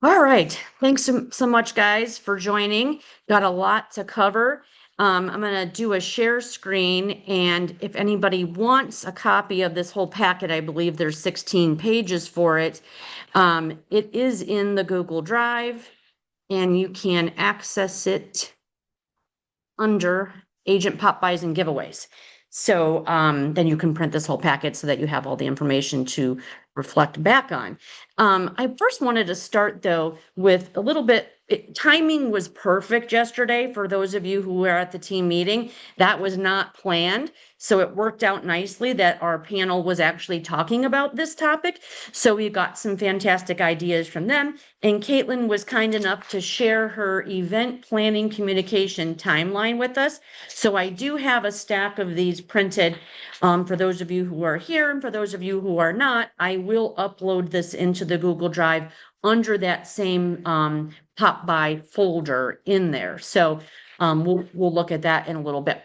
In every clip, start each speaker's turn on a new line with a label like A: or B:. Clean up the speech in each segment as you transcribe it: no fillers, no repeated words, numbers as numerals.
A: All right. Thanks so much, guys, for joining. Got a lot to cover. I'm going to do a share screen, and if anybody wants a copy of this whole packet, I believe there's 16 pages for it. It is in the Google Drive, and you can access it under agent pop buys and giveaways. So then you can print this whole packet so that you have all the information to reflect back on. I first wanted to start though with a little bit. Timing was perfect yesterday for those of you who were at the team meeting. That was not planned. So it worked out nicely that our panel was actually talking about this topic. So we got some fantastic ideas from them. And Caitlin was kind enough to share her event planning communication timeline with us. So I do have a stack of these printed for those of you who are here, and for those of you who are not, I will upload this into the Google Drive under that same pop by folder in there. So we'll look at that in a little bit.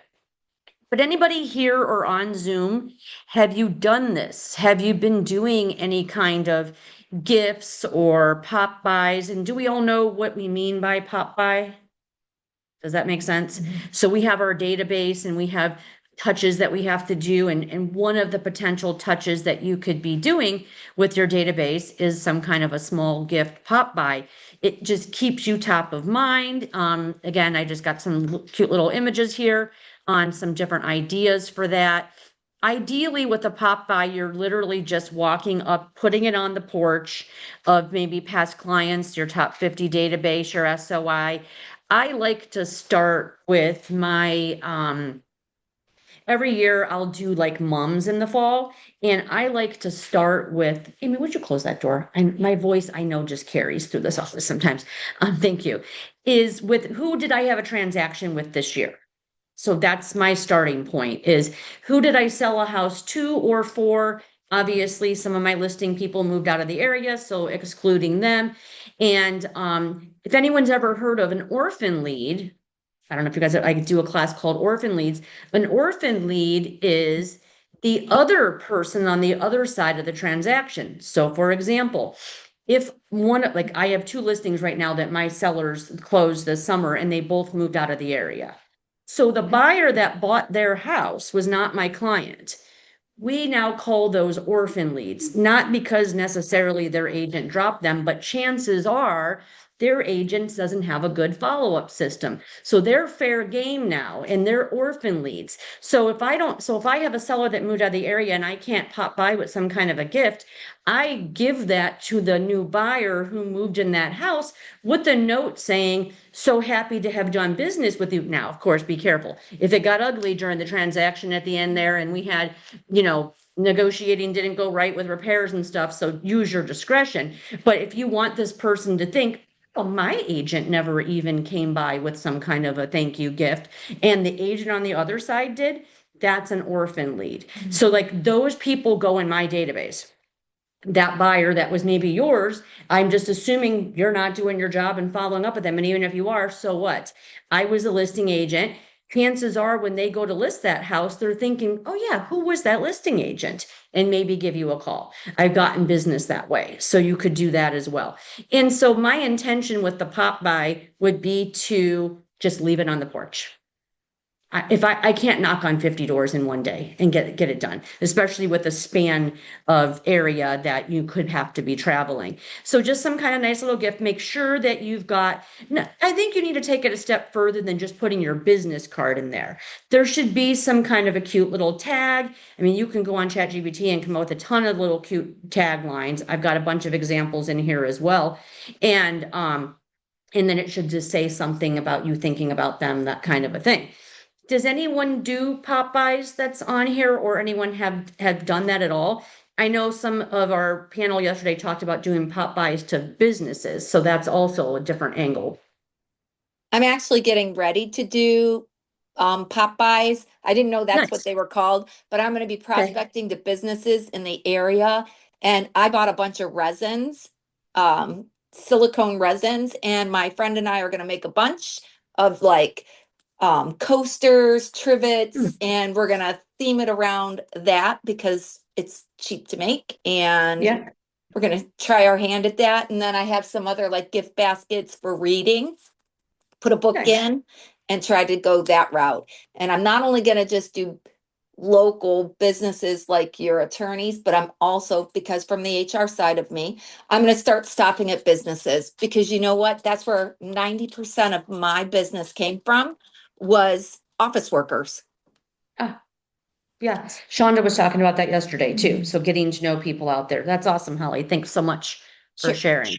A: But anybody here or on Zoom, have you done this? Have you been doing any kind of gifts or pop buys? And do we all know what we mean by pop buy? Does that make sense? So we have our database and we have touches that we have to do. And one of the potential touches that you could be doing with your database is some kind of a small gift pop by. It just keeps you top of mind. Again, I just got some cute little images here on some different ideas for that. Ideally, with a pop by, you're literally just walking up, putting it on the porch of maybe past clients, your top 50 database, your SOI. I like to start with my every year I'll do like mums in the fall, and I like to start with Amy, would you close that door? My voice I know just carries through this office sometimes. Thank you. Is with who did I have a transaction with this year? So that's my starting point is who did I sell a house to or for? Obviously, some of my listing people moved out of the area, so excluding them. And if anyone's ever heard of an orphan lead, I don't know if you guys, I do a class called Orphan Leads. An orphan lead is the other person on the other side of the transaction. So for example, if one, like I have two listings right now that my sellers closed this summer and they both moved out of the area. So the buyer that bought their house was not my client. We now call those orphan leads, not because necessarily their agent dropped them, but chances are their agent doesn't have a good follow-up system. So they're fair game now and they're orphan leads. So if I have a seller that moved out of the area and I can't pop by with some kind of a gift, I give that to the new buyer who moved in that house with a note saying, so happy to have done business with you. Now, of course, be careful. If it got ugly during the transaction at the end there and we had, negotiating didn't go right with repairs and stuff, so use your discretion. But if you want this person to think, well, my agent never even came by with some kind of a thank you gift, and the agent on the other side did, that's an orphan lead. So like those people go in my database. That buyer that was maybe yours, I'm just assuming you're not doing your job and following up with them. And even if you are, so what? I was a listing agent. Chances are when they go to list that house, they're thinking, oh yeah, who was that listing agent? And maybe give you a call. I've gotten business that way. So you could do that as well. And so my intention with the pop by would be to just leave it on the porch. I can't knock on 50 doors in one day and get it done, especially with the span of area that you could have to be traveling. So just some kind of nice little gift. Make sure that you've got, I think you need to take it a step further than just putting your business card in there. There should be some kind of a cute little tag. I mean, you can go on ChatGPT and come up with a ton of little cute taglines. I've got a bunch of examples in here as well. And then it should just say something about you thinking about them, that kind of a thing. Does anyone do pop buys that's on here, or anyone have done that at all? I know some of our panel yesterday talked about doing pop buys to businesses, so that's also a different angle.
B: I'm actually getting ready to do pop buys. I didn't know that's what
A: Nice.
B: they were called, but I'm going to be
A: Okay.
B: prospecting to businesses in the area. And I bought a bunch of resins, silicone resins, and my friend and I are going to make a bunch of like coasters, trivets, and we're going to theme it around that because it's cheap to make. And
A: Yeah.
B: we're gonna try our hand at that. And then I have some other like gift baskets for reading, put a book
A: Nice.
B: in and try to go that route. And I'm not only gonna just do local businesses like your attorneys, but I'm also, because from the HR side of me, I'm gonna start stopping at businesses because you know what? That's where 90% of my business came from was office workers.
A: Ah, yeah. Shonda was talking about that yesterday too. So getting to know people out there. That's awesome, Holly. Thanks so much for
B: Sure.
A: sharing.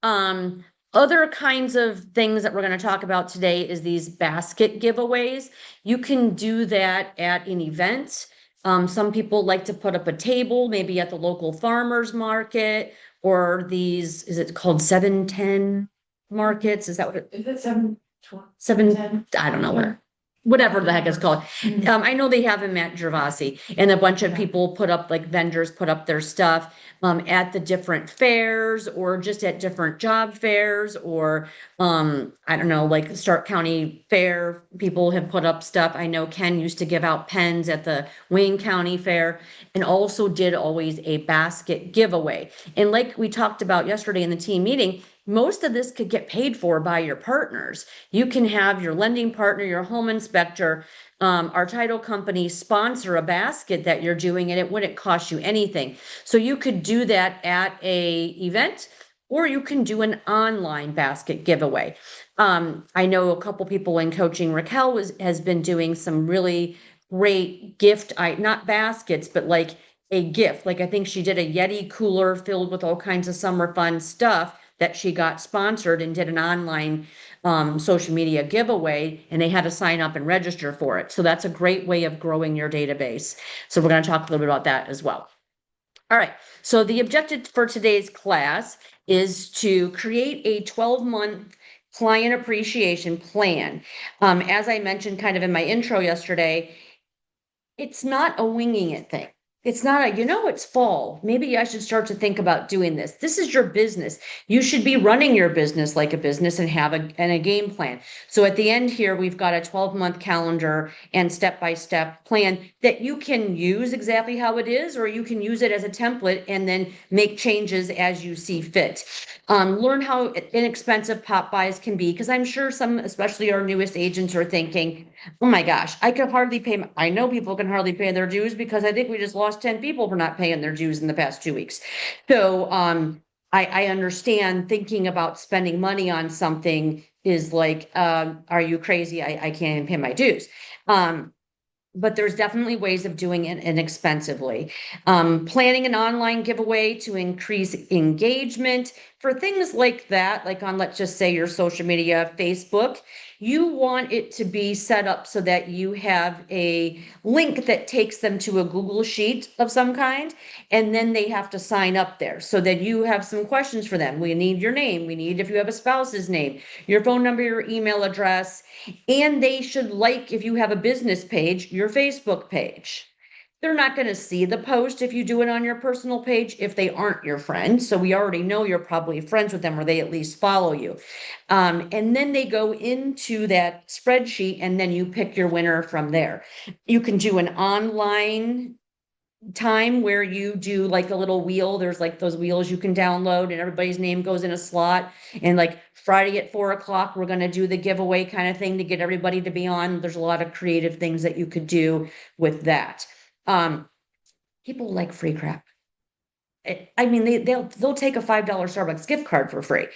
A: Um, Other kinds of things that we're going to talk about today is these basket giveaways. You can do that at an event. Some people like to put up a table, maybe at the local farmers market or these, is it called 710 markets? Is that what it?
C: Is it
A: 7, I don't know whatever the heck it's called. I know they have them at Gervasi, and a bunch of people put up, like vendors put up their stuff at the different fairs or just at different job fairs or I don't know, like Stark County Fair, people have put up stuff. I know Ken used to give out pens at the Wayne County Fair and also did always a basket giveaway. And like we talked about yesterday in the team meeting, most of this could get paid for by your partners. You can have your lending partner, your home inspector, our title company sponsor a basket that you're doing, and it wouldn't cost you anything. So you could do that at a event, or you can do an online basket giveaway. I know a couple people in coaching. Raquel has been doing some really great gift, not baskets, but like a gift. Like I think she did a Yeti cooler filled with all kinds of summer fun stuff that she got sponsored and did an online social media giveaway, and they had to sign up and register for it. So that's a great way of growing your database. So we're going to talk a little bit about that as well. All right. So the objective for today's class is to create a 12-month client appreciation plan. As I mentioned kind of in my intro yesterday, it's not a winging it thing. It's not a, it's fall. Maybe I should start to think about doing this. This is your business. You should be running your business like a business and have a game plan. So at the end here, we've got a 12-month calendar and step-by-step plan that you can use exactly how it is, or you can use it as a template and then make changes as you see fit. Learn how inexpensive pop buys can be, because I'm sure some, especially our newest agents, are thinking, oh my gosh, I could hardly pay. I know people can hardly pay their dues because I think we just lost 10 people for not paying their dues in the past 2 weeks. So I understand thinking about spending money on something is like, are you crazy? I can't even pay my dues. But there's definitely ways of doing it inexpensively. Planning an online giveaway to increase engagement for things like that, like on, let's just say your social media, Facebook, you want it to be set up so that you have a link that takes them to a Google Sheet of some kind, and then they have to sign up there so that you have some questions for them. We need your name. We need, if you have a spouse's name, your phone number, your email address, and they should like, if you have a business page, your Facebook page. They're not going to see the post if you do it on your personal page if they aren't your friend. So we already know you're probably friends with them or they at least follow you. And then they go into that spreadsheet and then you pick your winner from there. You can do an online time where you do like a little wheel. There's like those wheels you can download and everybody's name goes in a slot. And like Friday at 4 o'clock, we're going to do the giveaway kind of thing to get everybody to be on. There's a lot of creative things that you could do with that. People like free crap. I mean, they'll take a $5 Starbucks gift card for free,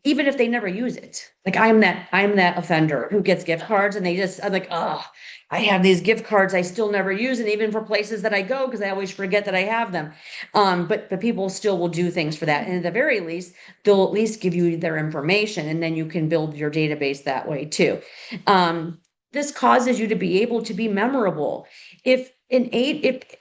A: even if they never use it. Like I'm that offender who gets gift cards and I'm like, oh, I have these gift cards I still never use, and even for places that I go because I always forget that I have them. But people still will do things for that, and at the very least, they'll at least give you their information, and then you can build your database that way too. This causes you to be able to be memorable. If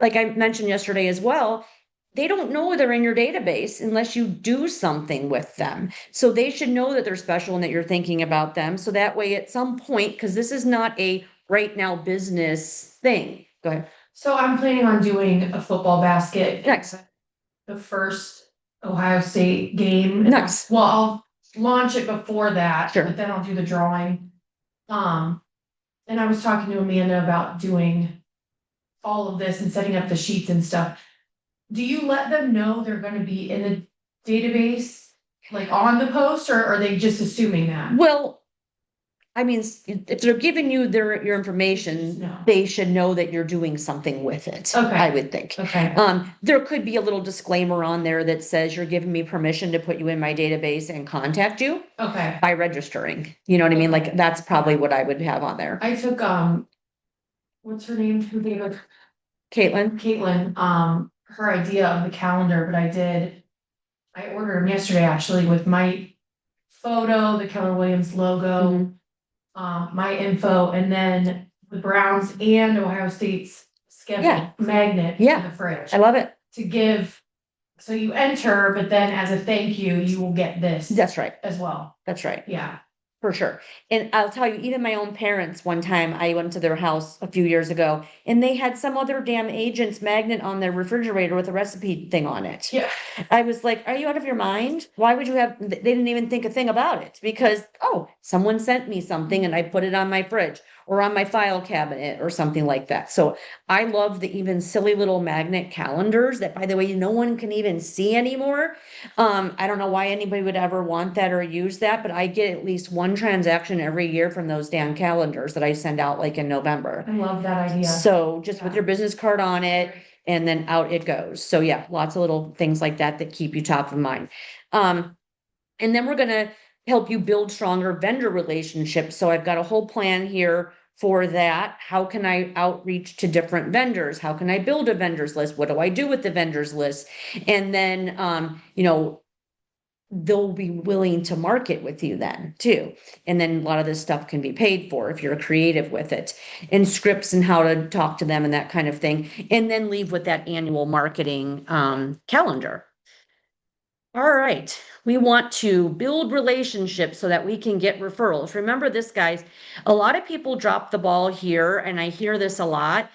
A: like I mentioned yesterday as well, they don't know they're in your database unless you do something with them. So they should know that they're special and that you're thinking about them. So that way, at some point, because this is not a right now business thing. Go ahead.
C: So I'm planning on doing a football basket.
A: Nice.
C: The first Ohio State game.
A: Nice.
C: Well, I'll launch it before that,
A: Sure.
C: but then I'll do the drawing. And I was talking to Amanda about doing all of this and setting up the sheets and stuff. do you let them know they're gonna be in the database, like on the post, or are they just assuming that?
A: Well, I mean, if they're giving you your information,
C: No.
A: they should know that you're doing something with it,
C: Okay.
A: I would think.
C: Okay,
A: There could be a little disclaimer on there that says you're giving me permission to put you in my database and contact you
C: okay.
A: by registering. You know what I mean? Like, that's probably what I would have on there.
C: I took, what's her name, who gave it,
A: Caitlin?
C: Caitlin, her idea of the calendar, but I ordered them yesterday actually with my photo, the Keller Williams logo,
A: Mhm.
C: My info, and then the Browns and Ohio State's schedule
A: Yeah.
C: magnet
A: Yeah.
C: for the fridge
A: I love it.
C: to give. So you enter, but then as a thank you, you will get this
A: That's right.
C: as well.
A: That's right.
C: Yeah.
A: For sure. And I'll tell you, even my own parents, one time I went to their house a few years ago and they had some other damn agent's magnet on their refrigerator with a recipe thing on it.
C: Yeah.
A: I was like, are you out of your mind? Why would you have, they didn't even think a thing about it because, oh, someone sent me something and I put it on my fridge or on my file cabinet or something like that. So I love the even silly little magnet calendars that, by the way, no one can even see anymore. I don't know why anybody would ever want that or use that, but I get at least one transaction every year from those damn calendars that I send out like in November.
C: I love that idea.
A: So just with
C: Yeah.
A: your business card on it and then out it goes. So yeah, lots of little things like that that keep you top of mind. And then we're gonna help you build stronger vendor relationships. So I've got a whole plan here for that. How can I outreach to different vendors? How can I build a vendors list? What do I do with the vendors list? And then, they'll be willing to market with you then too. And then a lot of this stuff can be paid for if you're creative with it, and scripts and how to talk to them and that kind of thing. And then leave with that annual marketing calendar. All right, we want to build relationships so that we can get referrals. Remember this, guys, a lot of people drop the ball here, and I hear this a lot.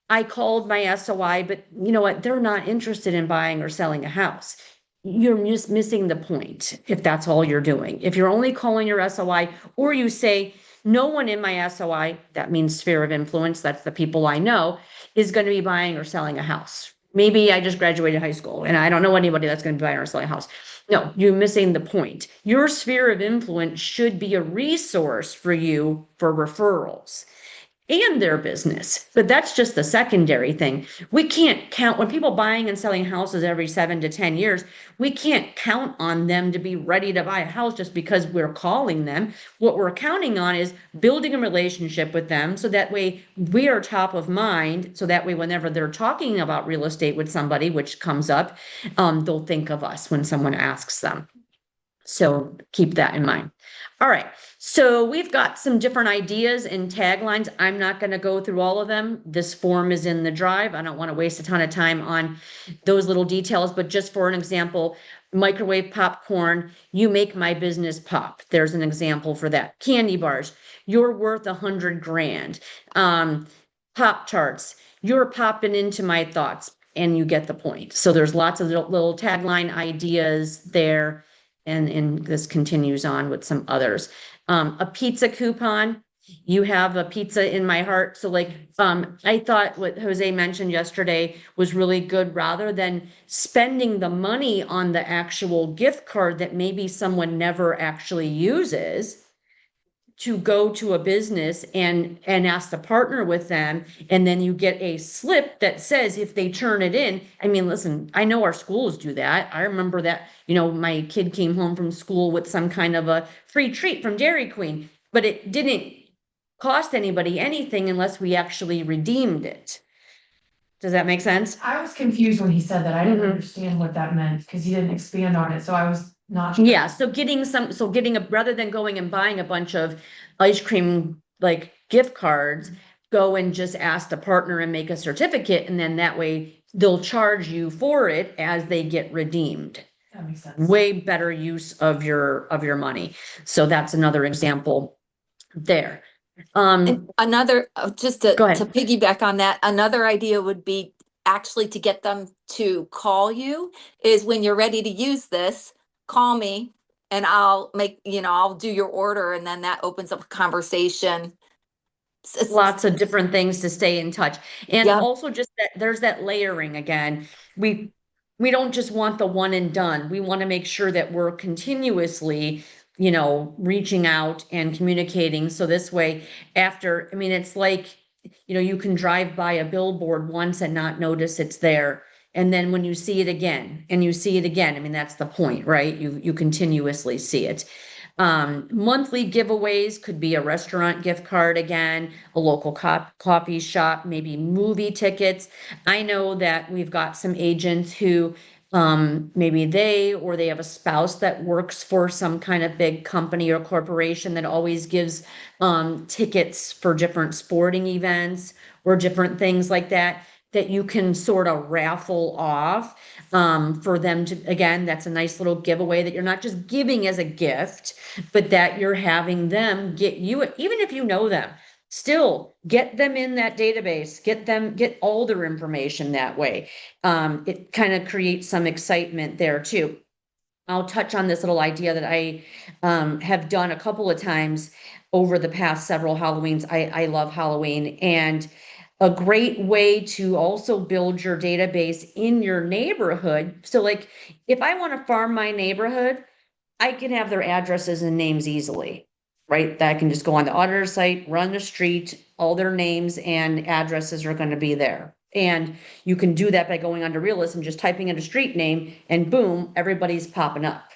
A: I called my SOI, but you know what? They're not interested in buying or selling a house. You're just missing the point if that's all you're doing. If you're only calling your SOI, or you say, no one in my SOI, that means sphere of influence, that's the people I know, is going to be buying or selling a house. Maybe I just graduated high school and I don't know anybody that's going to be buying or selling a house. No, you're missing the point. Your sphere of influence should be a resource for you for referrals and their business. But that's just the secondary thing. We can't count when people buying and selling houses every 7 to 10 years, we can't count on them to be ready to buy a house just because we're calling them. What we're counting on is building a relationship with them so that way we are top of mind. So that way, whenever they're talking about real estate with somebody, which comes up, they'll think of us when someone asks them. So keep that in mind. All right. So we've got some different ideas and taglines. I'm not going to go through all of them. This form is in the drive. I don't want to waste a ton of time on those little details, but just for an example, microwave popcorn, you make my business pop. There's an example for that. Candy bars, you're worth 100 grand. Pop charts, you're popping into my thoughts, and you get the point. So there's lots of little tagline ideas there. And this continues on with some others. A pizza coupon, you have a pizza in my heart. So like, I thought what Jose mentioned yesterday was really good. Rather than spending the money on the actual gift card that maybe someone never actually uses, to go to a business and ask to partner with them, and then you get a slip that says if they turn it in. I mean, listen, I know our schools do that. I remember that, my kid came home from school with some kind of a free treat from Dairy Queen, but it didn't cost anybody anything unless we actually redeemed it. Does that make sense?
C: I was confused when he said that. I didn't
A: Mhm.
C: understand what that meant because he didn't expand on it, so I was not sure.
A: Yeah, so rather than going and buying a bunch of ice cream, like gift cards, go and just ask the partner and make a certificate, and then that way they'll charge you for it as they get redeemed.
C: That makes sense.
A: Way better use of your money. So that's another example there.
B: And another, just to
A: Go ahead.
B: piggyback on that, another idea would be actually to get them to call you is when you're ready to use this, call me and I'll I'll do your order, and then that opens up a conversation.
A: Lots of different things to stay in touch. And
B: Yeah.
A: also just that there's that layering again. We we don't just want the one and done. We want to make sure that we're continuously, reaching out and communicating. So this way, after, I mean, it's like, you can drive by a billboard once and not notice it's there. And then when you see it again and you see it again, I mean, that's the point, right? You continuously see it. Monthly giveaways could be a restaurant gift card again, a local coffee shop, maybe movie tickets. I know that we've got some agents who maybe they have a spouse that works for some kind of big company or corporation that always gives tickets for different sporting events or different things like that that you can sort of raffle off for them to, again, that's a nice little giveaway that you're not just giving as a gift, but that you're having them get you, even if you know them, still get them in that database, get all their information that way. It kind of creates some excitement there too. I'll touch on this little idea that I have done a couple of times over the past several Halloweens. I love Halloween, and a great way to also build your database in your neighborhood. So, like, if I want to farm my neighborhood, I can have their addresses and names easily, right? That I can just go on the auditor site, run the street, all their names and addresses are going to be there. And you can do that by going under Realist and just typing in a street name, and boom, everybody's popping up.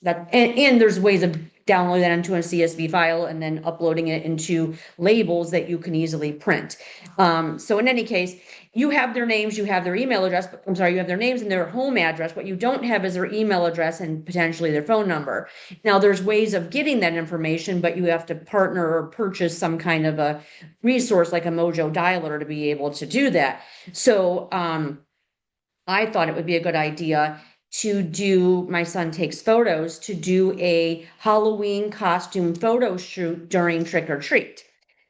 A: And there's ways of downloading that into a CSV file and then uploading it into labels that you can easily print. So in any case, you have their names, you have their email address, I'm sorry, you have their names and their home address. What you don't have is their email address and potentially their phone number. Now, there's ways of getting that information, but you have to partner or purchase some kind of a resource like a Mojo dialer to be able to do that. So I thought it would be a good idea to do, my son takes photos, to do a Halloween costume photo shoot during trick or treat.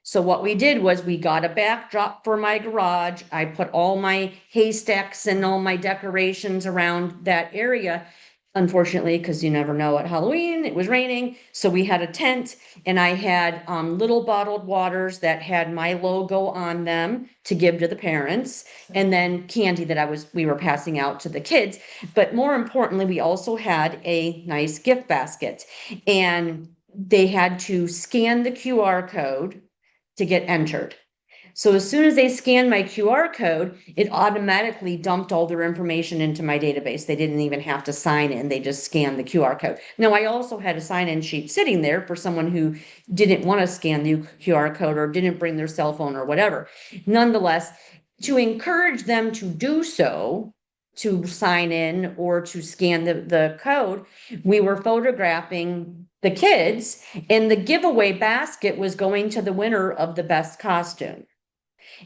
A: So what we did was we got a backdrop for my garage. I put all my haystacks and all my decorations around that area. Unfortunately, because you never know at Halloween, it was raining. So we had a tent, and I had little bottled waters that had my logo on them to give to the parents, and then candy that we were passing out to the kids. But more importantly, we also had a nice gift basket, and they had to scan the QR code to get entered. So as soon as they scanned my QR code, it automatically dumped all their information into my database. They didn't even have to sign in. They just scanned the QR code. Now, I also had a sign-in sheet sitting there for someone who didn't want to scan the QR code or didn't bring their cell phone or whatever. Nonetheless, to encourage them to do so, to sign in or to scan the code, we were photographing the kids, and the giveaway basket was going to the winner of the best costume.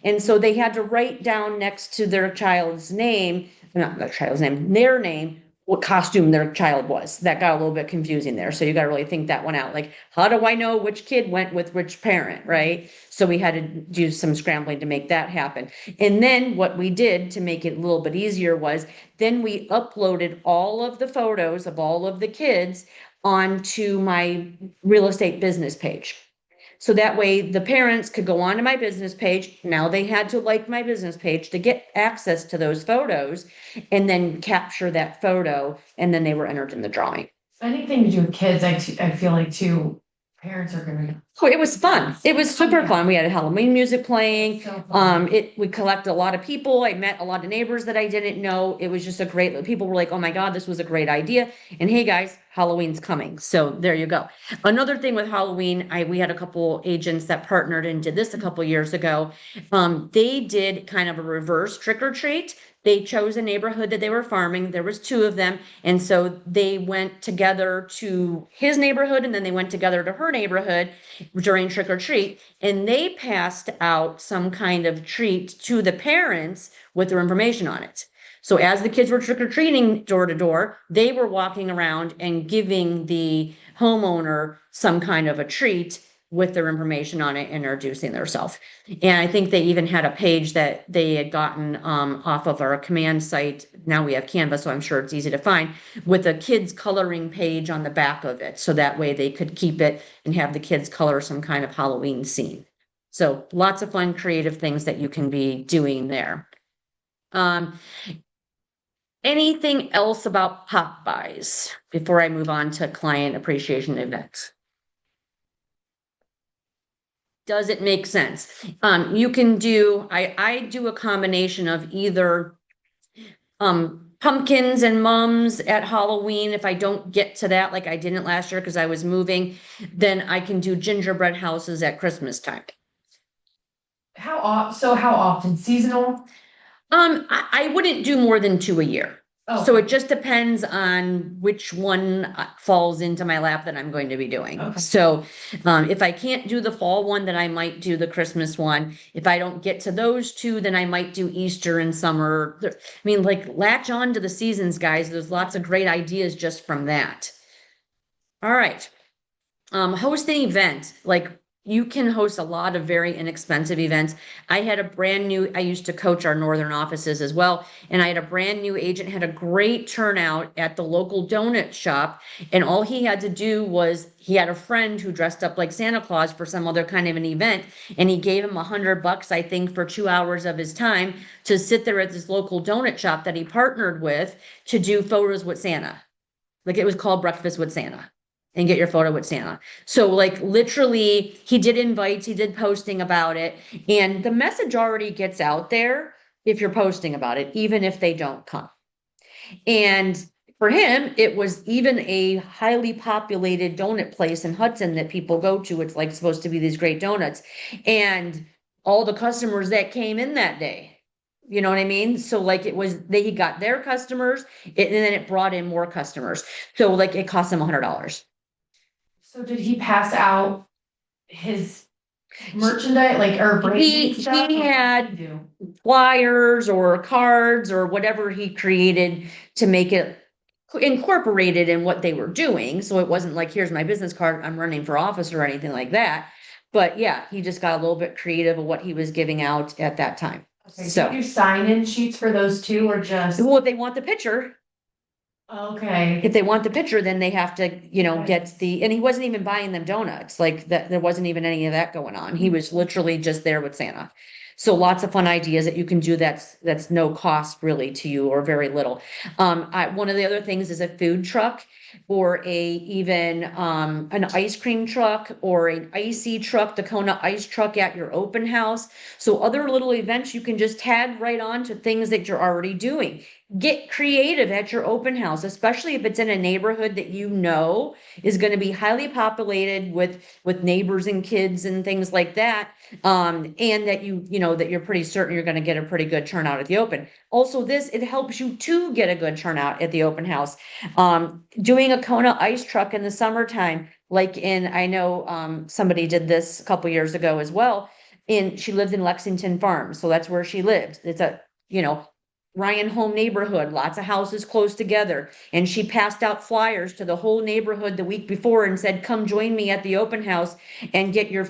A: And so they had to write down next to their child's name, not their child's name, their name, what costume their child was. That got a little bit confusing there. So you got to really think that one out. Like, how do I know which kid went with which parent, right? So we had to do some scrambling to make that happen. And then what we did to make it a little bit easier was then we uploaded all of the photos of all of the kids onto my real estate business page. So that way the parents could go onto my business page. Now they had to like my business page to get access to those photos and then capture that photo. And then they were entered in the drawing.
C: Anything to do with kids, I feel like too, parents are gonna.
A: Oh, it was fun. It was super fun. We had Halloween music playing.
C: So fun.
A: We collected a lot of people. I met a lot of neighbors that I didn't know. It was just a great, people were like, oh my God, this was a great idea. And hey guys, Halloween's coming. So there you go. Another thing with Halloween, we had a couple agents that partnered and did this a couple years ago. They did kind of a reverse trick or treat. They chose a neighborhood that they were farming. There was two of them. And so they went together to his neighborhood, and then they went together to her neighborhood during trick or treat. And they passed out some kind of treat to the parents with their information on it. So as the kids were trick or treating door to door, they were walking around and giving the homeowner some kind of a treat with their information on it, introducing themselves. And I think they even had a page that they had gotten off of our command site. Now we have Canva, so I'm sure it's easy to find, with a kids coloring page on the back of it. So that way they could keep it and have the kids color some kind of Halloween scene. So lots of fun, creative things that you can be doing there. Anything else about pop buys before I move on to client appreciation events? Does it make sense? You can do, I do a combination of either pumpkins and mums at Halloween. If I don't get to that, like I didn't last year because I was moving, then I can do gingerbread houses at Christmas time.
C: How often? Seasonal?
A: I wouldn't do more than 2 a year. So
C: Okay.
A: it just depends on which one falls into my lap that I'm going to be doing.
C: Okay.
A: So if I can't do the fall one, then I might do the Christmas one. If I don't get to those two, then I might do Easter and summer. I mean, like latch on to the seasons, guys. There's lots of great ideas just from that. All right. Host an event. Like you can host a lot of very inexpensive events. I had a brand new, I used to coach our northern offices as well. And I had a brand new agent, had a great turnout at the local donut shop. And all he had to do was he had a friend who dressed up like Santa Claus for some other kind of an event. And he gave him $100, I think, for 2 hours of his time to sit there at this local donut shop that he partnered with to do photos with Santa. Like it was called Breakfast with Santa and get your photo with Santa. So like literally he did invites, he did posting about it, and the message already gets out there if you're posting about it, even if they don't come. And for him, it was even a highly populated donut place in Hudson that people go to. It's like supposed to be these great donuts. And all the customers that came in that day, you know what I mean? So like it was, he got their customers and then it brought in more customers. So like it cost him $100.
C: So did he pass out his merchandise, like, or branding stuff?
A: He
C: What did
A: had
C: do?
A: flyers or cards or whatever he created to make it incorporated in what they were doing. So it wasn't like, here's my business card, I'm running for office or anything like that. But yeah, he just got a little bit creative of what he was giving out at that time.
C: Okay,
A: So,
C: do you do sign-in sheets for those two or just?
A: well, if they want the picture,
C: Okay,
A: if they want the picture, then they have to,
C: Right.
A: get and he wasn't even buying them donuts, like that, there wasn't even any of that going on. He was literally just there with Santa. So lots of fun ideas that you can do that's no cost really to you or very little. One of the other things is a food truck or even an ice cream truck or an icy truck, the Kona ice truck at your open house. So other little events you can just tag right on to things that you're already doing. Get creative at your open house, especially if it's in a neighborhood that you know is going to be highly populated with neighbors and kids and things like that. And that you know that you're pretty certain you're going to get a pretty good turnout at the open. Also, it helps you to get a good turnout at the open house. Doing a Kona ice truck in the summertime, like I know somebody did this a couple years ago as well. And she lived in Lexington Farms, so that's where she lived. It's a, Ryan home neighborhood, lots of houses close together. And she passed out flyers to the whole neighborhood the week before and said, come join me at the open house and get your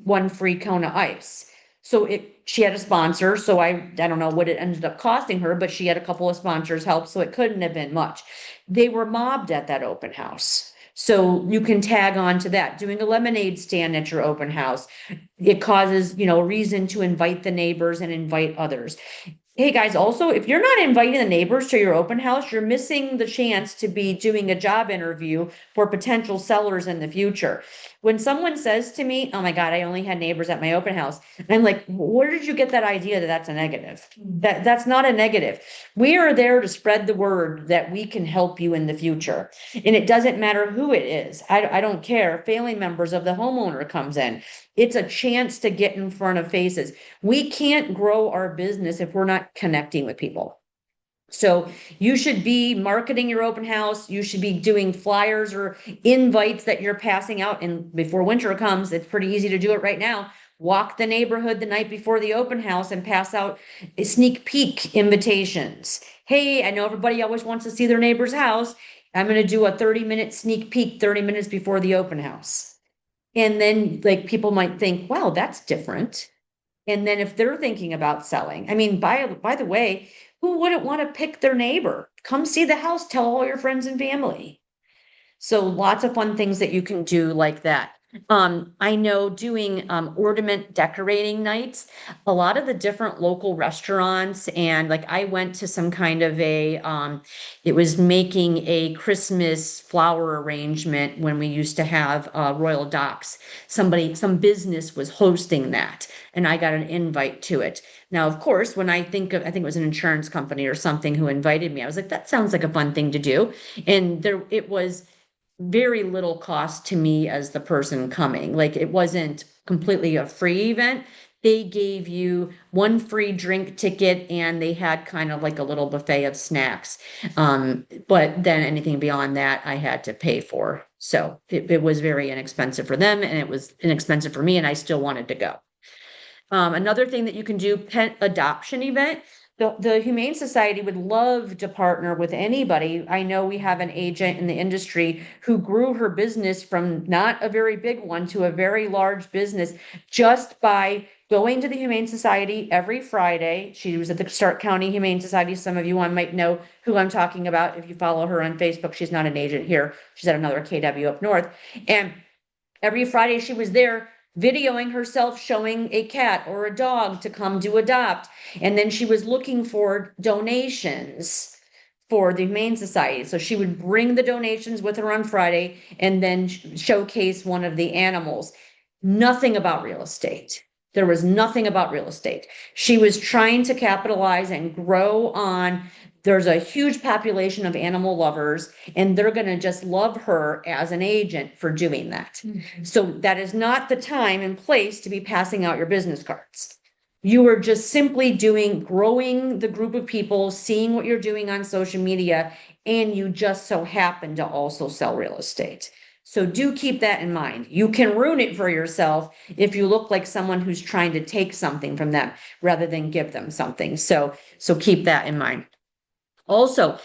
A: one free Kona ice. So she had a sponsor. So I don't know what it ended up costing her, but she had a couple of sponsors help. So it couldn't have been much. They were mobbed at that open house. So you can tag on to that, doing a lemonade stand at your open house. It causes, a reason to invite the neighbors and invite others. Hey guys, also, if you're not inviting the neighbors to your open house, you're missing the chance to be doing a job interview for potential sellers in the future. When someone says to me, oh my God, I only had neighbors at my open house, and I'm like, where did you get that idea that that's a negative? That's not a negative. We are there to spread the word that we can help you in the future. And it doesn't matter who it is. I don't care. Family members of the homeowner comes in. It's a chance to get in front of faces. We can't grow our business if we're not connecting with people. So you should be marketing your open house. You should be doing flyers or invites that you're passing out. And before winter comes, it's pretty easy to do it right now. Walk the neighborhood the night before the open house and pass out sneak peek invitations. Hey, I know everybody always wants to see their neighbor's house. I'm going to do a 30-minute sneak peek 30 minutes before the open house. And then like people might think, wow, that's different. And then if they're thinking about selling, I mean, by the way, who wouldn't want to pick their neighbor? Come see the house, tell all your friends and family. So lots of fun things that you can do like that. I know doing ornament decorating nights, a lot of the different local restaurants, and like I went to some kind of it was making a Christmas flower arrangement when we used to have Royal Docks. Some business was hosting that, and I got an invite to it. Now, of course, when I think it was an insurance company or something who invited me, I was like, that sounds like a fun thing to do. And it was very little cost to me as the person coming. Like it wasn't completely a free event. They gave you one free drink ticket and they had kind of like a little buffet of snacks. But then anything beyond that, I had to pay for. So it was very inexpensive for them and it was inexpensive for me, and I still wanted to go. Another thing that you can do, pet adoption event. The Humane Society would love to partner with anybody. I know we have an agent in the industry who grew her business from not a very big one to a very large business just by going to the Humane Society every Friday. She was at the Stark County Humane Society. Some of you might know who I'm talking about if you follow her on Facebook. She's not an agent here. She's at another KW up north. And every Friday she was there videoing herself showing a cat or a dog to come to adopt. And then she was looking for donations for the Humane Society. So she would bring the donations with her on Friday and then showcase one of the animals. Nothing about real estate. There was nothing about real estate. She was trying to capitalize and grow on. There's a huge population of animal lovers, and they're going to just love her as an agent for doing that. So that is not the time and place to be passing out your business cards. You are just simply growing the group of people, seeing what you're doing on social media, and you just so happen to also sell real estate. So do keep that in mind. You can ruin it for yourself if you look like someone who's trying to take something from them rather than give them something. So keep that in mind. Also,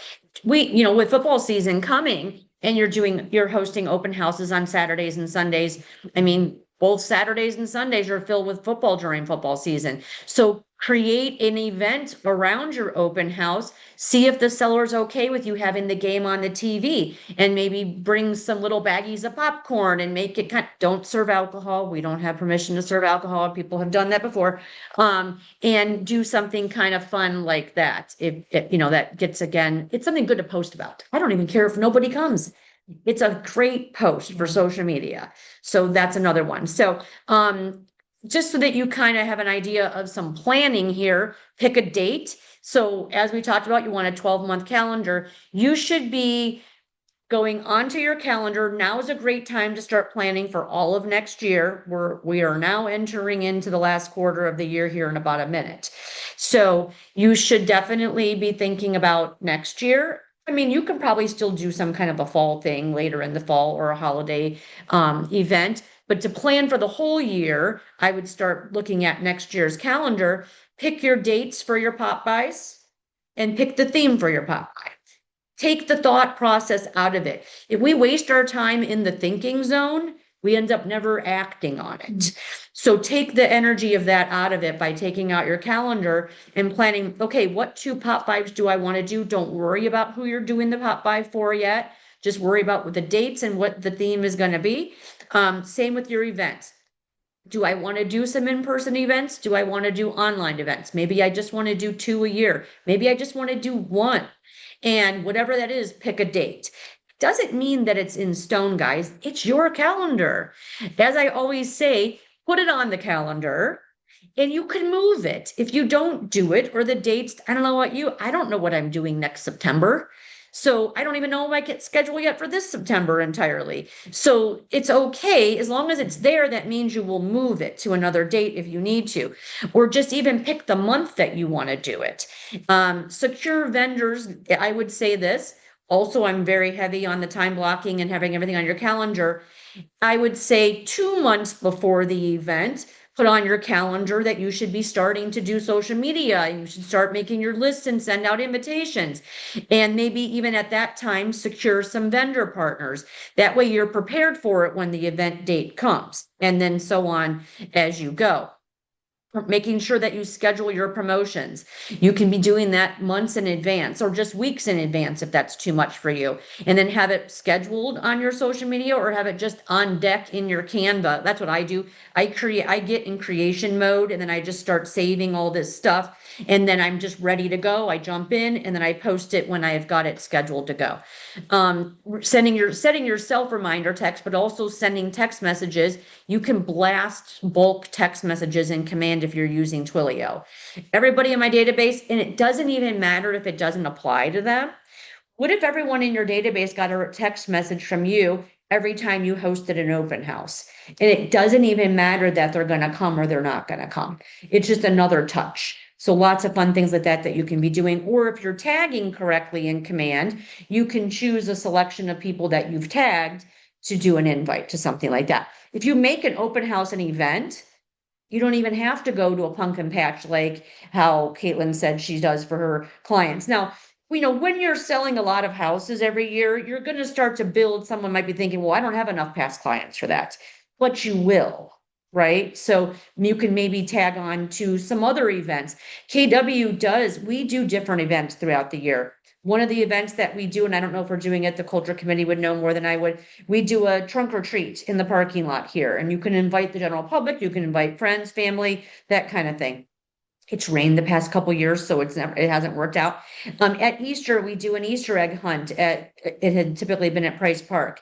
A: with football season coming and you're hosting open houses on Saturdays and Sundays. I mean, both Saturdays and Sundays are filled with football during football season. So create an event around your open house. See if the seller's okay with you having the game on the TV, and maybe bring some little baggies of popcorn and make it don't serve alcohol. We don't have permission to serve alcohol. People have done that before. And do something kind of fun like that. If that gets, again, it's something good to post about. I don't even care if nobody comes. It's a great post for social media. So that's another one. So, just so that you kind of have an idea of some planning here, pick a date. So as we talked about, you want a 12-month calendar. You should be going onto your calendar. Now is a great time to start planning for all of next year. We are now entering into the last quarter of the year here in about a minute. So you should definitely be thinking about next year. I mean, you can probably still do some kind of a fall thing later in the fall or a holiday event, but to plan for the whole year, I would start looking at next year's calendar, pick your dates for your pop buys, and pick the theme for your pop buy. Take the thought process out of it. If we waste our time in the thinking zone, we end up never acting on it. So take the energy of that out of it by taking out your calendar and planning, okay, what 2 pop buys do I want to do? Don't worry about who you're doing the pop buy for yet. Just worry about the dates and what the theme is going to be. Same with your events. Do I want to do some in-person events? Do I want to do online events? Maybe I just want to do 2 a year. Maybe I just want to do 1. And whatever that is, pick a date. Doesn't mean that it's in stone, guys. It's your calendar. As I always say, put it on the calendar and you can move it. If you don't do it, or the dates, I don't know I don't know what I'm doing next September. So I don't even know if I get scheduled yet for this September entirely. So it's okay. As long as it's there, that means you will move it to another date if you need to, or just even pick the month that you want to do it. Secure vendors. I would say this. Also, I'm very heavy on the time blocking and having everything on your calendar. I would say 2 months before the event, put on your calendar that you should be starting to do social media. You should start making your lists and send out invitations. And maybe even at that time, secure some vendor partners. That way you're prepared for it when the event date comes, and then so on as you go. making sure that you schedule your promotions. You can be doing that months in advance or just weeks in advance if that's too much for you. And then have it scheduled on your social media or have it just on deck in your Canva. That's what I do. I get in creation mode and then I just start saving all this stuff. And then I'm just ready to go. I jump in and then I post it when I've got it scheduled to go. Setting yourself reminder text, but also sending text messages. You can blast bulk text messages in Command if you're using Twilio. Everybody in my database, and it doesn't even matter if it doesn't apply to them. What if everyone in your database got a text message from you every time you hosted an open house? And it doesn't even matter that they're going to come or they're not going to come. It's just another touch. So lots of fun things like that you can be doing. Or if you're tagging correctly in Command, you can choose a selection of people that you've tagged to do an invite to something like that. If you make an open house an event, you don't even have to go to a pumpkin patch like how Caitlin said she does for her clients. Now, when you're selling a lot of houses every year, you're going to start to build. Someone might be thinking, well, I don't have enough past clients for that, but you will, right? So you can maybe tag on to some other events. We do different events throughout the year. One of the events that we do, and I don't know if we're doing it, the culture committee would know more than I would. We do a trunk or treat in the parking lot here, and you can invite the general public, you can invite friends, family, that kind of thing. It's rained the past couple years, so it hasn't worked out. At Easter, we do an Easter egg hunt it had typically been at Price Park.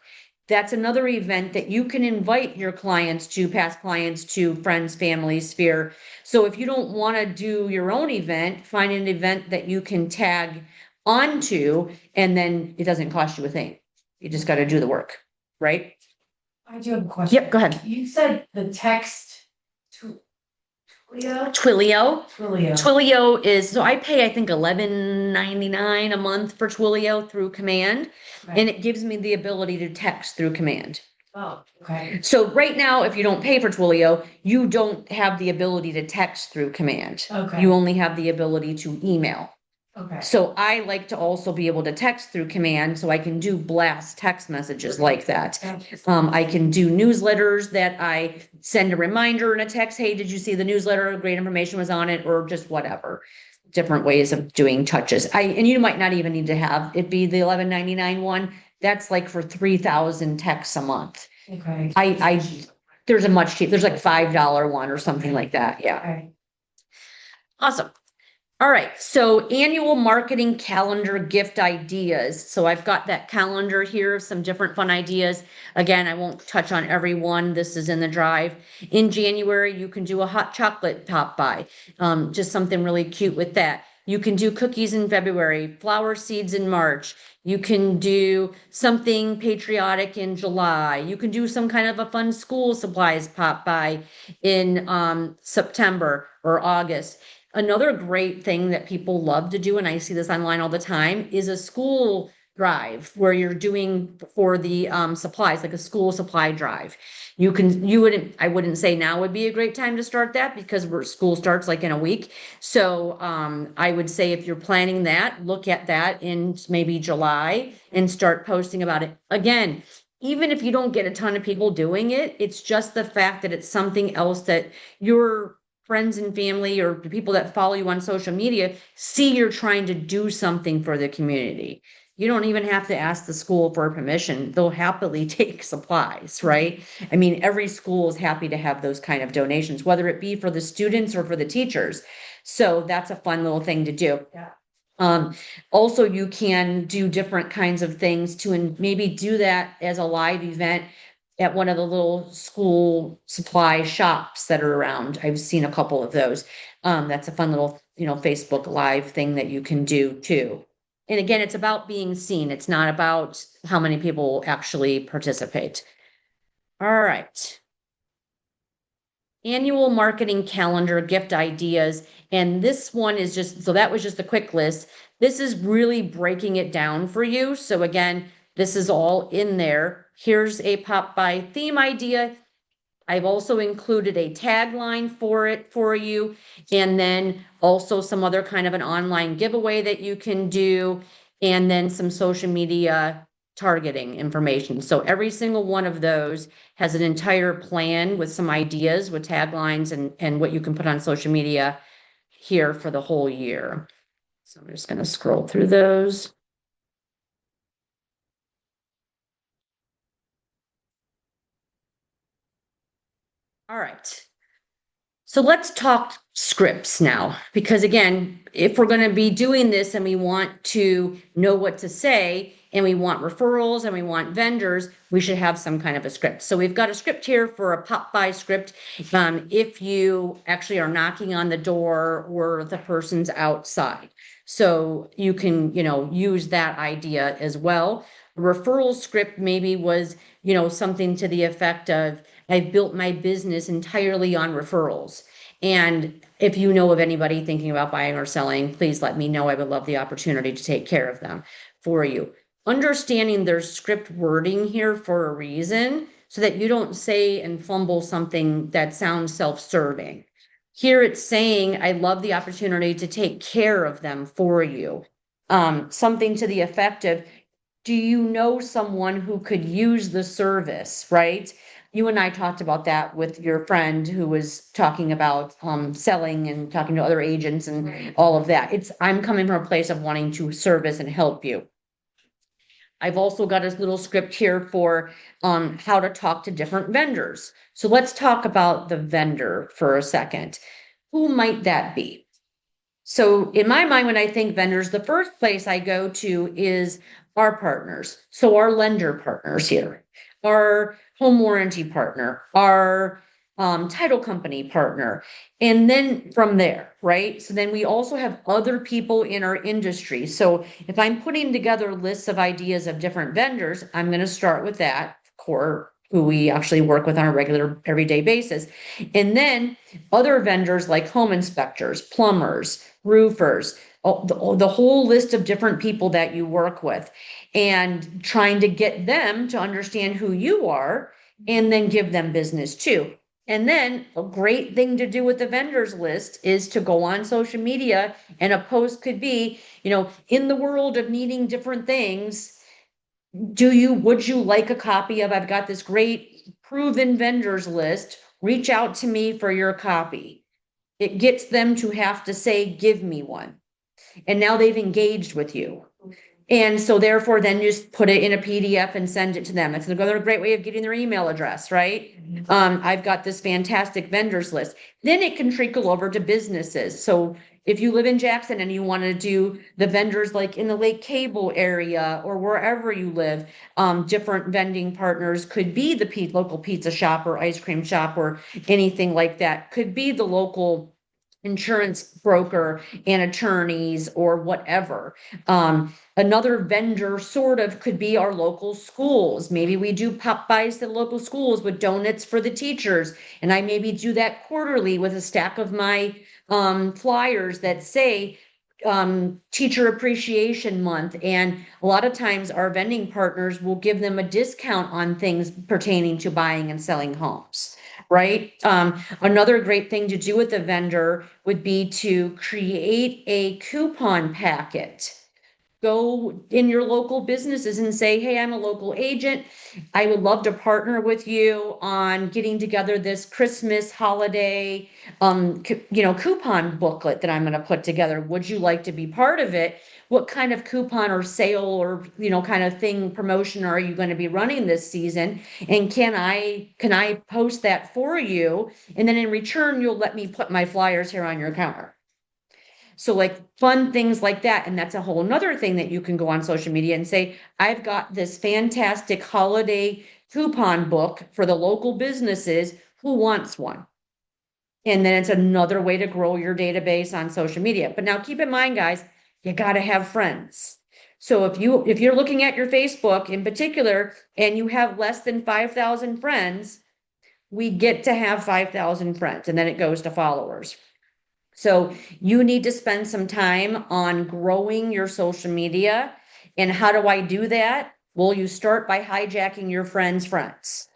A: That's another event that you can invite your clients to, past clients to, friends, family, sphere. So if you don't want to do your own event, find an event that you can tag onto, and then it doesn't cost you a thing. You just got to do the work, right?
C: I do have a question.
A: Yep, go ahead.
C: You said the text to Twilio?
A: Twilio.
C: Twilio.
A: Twilio is, so I pay, I think, $11.99 a month for Twilio through Command,
C: Okay.
A: and it gives me the ability to text through Command.
C: Oh, okay.
A: So right now, if you don't pay for Twilio, you don't have the ability to text through Command.
C: Okay.
A: You only have the ability to email.
C: Okay.
A: So I like to also be able to text through Command, so I can do blast text messages like that. I can do newsletters that I send a reminder in a text, hey, did you see the newsletter? Great information was on it, or just whatever. Different ways of doing touches. And you might not even need to have it be the $11.99 one. That's like for 3,000 texts a month.
C: Okay.
A: There's a much cheap, there's like $5 one or something like that. Yeah.
C: Okay.
A: Awesome. All right, so annual marketing calendar gift ideas. So I've got that calendar here, some different fun ideas. Again, I won't touch on every one. This is in the drive. In January, you can do a hot chocolate pop by, just something really cute with that. You can do cookies in February, flower seeds in March. You can do something patriotic in July. You can do some kind of a fun school supplies pop by in September or August. Another great thing that people love to do, and I see this online all the time, is a school drive where you're doing for the supplies, like a school supply drive. I wouldn't say now would be a great time to start that because school starts like in a week. So I would say if you're planning that, look at that in maybe July and start posting about it. Again, even if you don't get a ton of people doing it, it's just the fact that it's something else that your friends and family or the people that follow you on social media see you're trying to do something for the community. You don't even have to ask the school for permission. They'll happily take supplies, right? I mean, every school is happy to have those kind of donations, whether it be for the students or for the teachers. So that's a fun little thing to do.
C: Yeah.
A: Also, you can do different kinds of things to maybe do that as a live event at one of the little school supply shops that are around. I've seen a couple of those. That's a fun little, Facebook Live thing that you can do too. And again, it's about being seen. It's not about how many people actually participate. All right. Annual marketing calendar gift ideas. And this one is so that was just a quick list. This is really breaking it down for you. So again, this is all in there. Here's a pop by theme idea. I've also included a tagline for it for you, and then also some other kind of an online giveaway that you can do, and then some social media targeting information. So every single one of those has an entire plan with some ideas, with taglines and what you can put on social media here for the whole year. So I'm just going to scroll through those. All right. So let's talk scripts now, because again, if we're going to be doing this and we want to know what to say and we want referrals and we want vendors, we should have some kind of a script. So we've got a script here for a pop by script. If you actually are knocking on the door or the person's outside. So you can, use that idea as well. A referral script maybe was, something to the effect of, I've built my business entirely on referrals. And if you know of anybody thinking about buying or selling, please let me know. I would love the opportunity to take care of them for you. Understanding there's script wording here for a reason so that you don't say and fumble something that sounds self-serving. Here it's saying, I love the opportunity to take care of them for you. Something to the effect of, do you know someone who could use the service, right? You and I talked about that with your friend who was talking about selling and talking to other agents and all of that. I'm coming from a place of wanting to service and help you. I've also got a little script here for how to talk to different vendors. So let's talk about the vendor for a second. Who might that be? So in my mind, when I think vendors, the first place I go to is our partners. So our lender partners here, our home warranty partner, our title company partner. And then from there, right? So then we also have other people in our industry. So if I'm putting together lists of ideas of different vendors, I'm going to start with that core, who we actually work with on a regular everyday basis. And then other vendors like home inspectors, plumbers, roofers, the whole list of different people that you work with, and trying to get them to understand who you are and then give them business too. And then a great thing to do with the vendors list is to go on social media, and a post could be, in the world of needing different things, would you like a copy of, I've got this great proven vendors list, reach out to me for your copy. It gets them to have to say, give me one. And now they've engaged with you. And so therefore, then just put it in a PDF and send it to them. It's another great way of getting their email address, right? I've got this fantastic vendors list. Then it can trickle over to businesses. So if you live in Jackson and you want to do the vendors like in the Lake Cable area or wherever you live, different vending partners could be the local pizza shop or ice cream shop or anything like that. Could be the local insurance broker and attorneys or whatever. Another vendor sort of could be our local schools. Maybe we do pop buys to local schools with donuts for the teachers. And I maybe do that quarterly with a stack of my flyers that say teacher appreciation month. And a lot of times our vending partners will give them a discount on things pertaining to buying and selling homes. Right. Another great thing to do with a vendor would be to create a coupon packet. Go in your local businesses and say, hey, I'm a local agent. I would love to partner with you on getting together this Christmas holiday, coupon booklet that I'm going to put together. Would you like to be part of it? What kind of coupon or sale or, kind of thing, promotion are you going to be running this season? And can I post that for you? And then in return, you'll let me put my flyers here on your counter. So like fun things like that. And that's a whole nother thing that you can go on social media and say, I've got this fantastic holiday coupon book for the local businesses. Who wants one? And then it's another way to grow your database on social media. But now keep in mind, guys, you got to have friends. So if you're looking at your Facebook in particular, and you have less than 5,000 friends, we get to have 5,000 friends, and then it goes to followers. So you need to spend some time on growing your social media. And how do I do that? Well, you start by hijacking your friends' friends.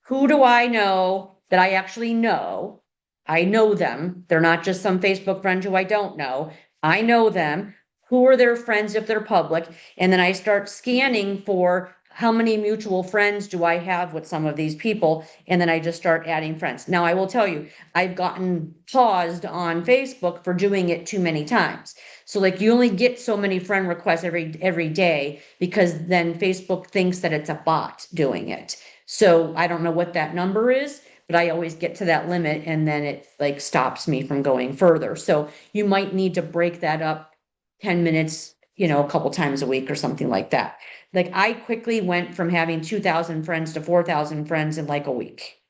A: Who do I know that I actually know? I know them. They're not just some Facebook friend who I don't know. I know them. who are their friends if they're public, and then I start scanning for how many mutual friends do I have with some of these people, and then I just start adding friends. Now, I will tell you, I've gotten paused on Facebook for doing it too many times. So like you only get so many friend requests every day because then Facebook thinks that it's a bot doing it. So I don't know what that number is, but I always get to that limit and then it like stops me from going further. So you might need to break that up 10 minutes, a couple times a week or something like that. Like I quickly went from having 2,000 friends to 4,000 friends in like a week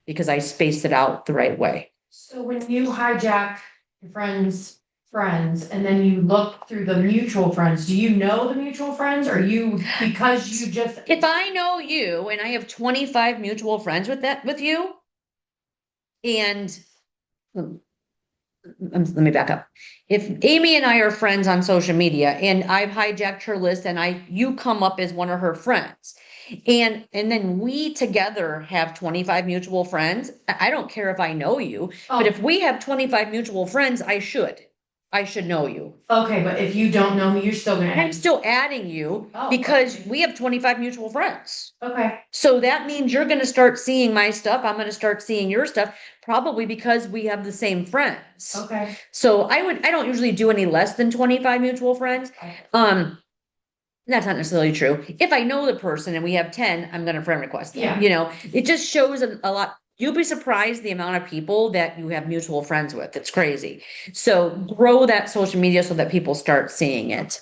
A: because I spaced it out the right way.
C: So when you hijack your friends, and then you look through the mutual friends, do you know the mutual friends, or because you just?
A: If I know you and I have 25 mutual friends with you, and let me back up. If Amy and I are friends on social media and I've hijacked her list and you come up as one of her friends, and then we together have 25 mutual friends, I don't care if I know you, but if we have 25 mutual friends, I should know you.
C: Okay, but if you don't know me, you're still gonna.
A: I'm still adding you because we have 25 mutual friends.
C: Okay.
A: So that means you're gonna start seeing my stuff. I'm gonna start seeing your stuff, probably because we have the same friends.
C: Okay.
A: So I don't usually do any less than 25 mutual friends. That's not necessarily true. If I know the person and we have 10, I'm gonna friend request them.
C: Yeah.
A: It just shows a lot. You'll be surprised the amount of people that you have mutual friends with. It's crazy. So grow that social media so that people start seeing it.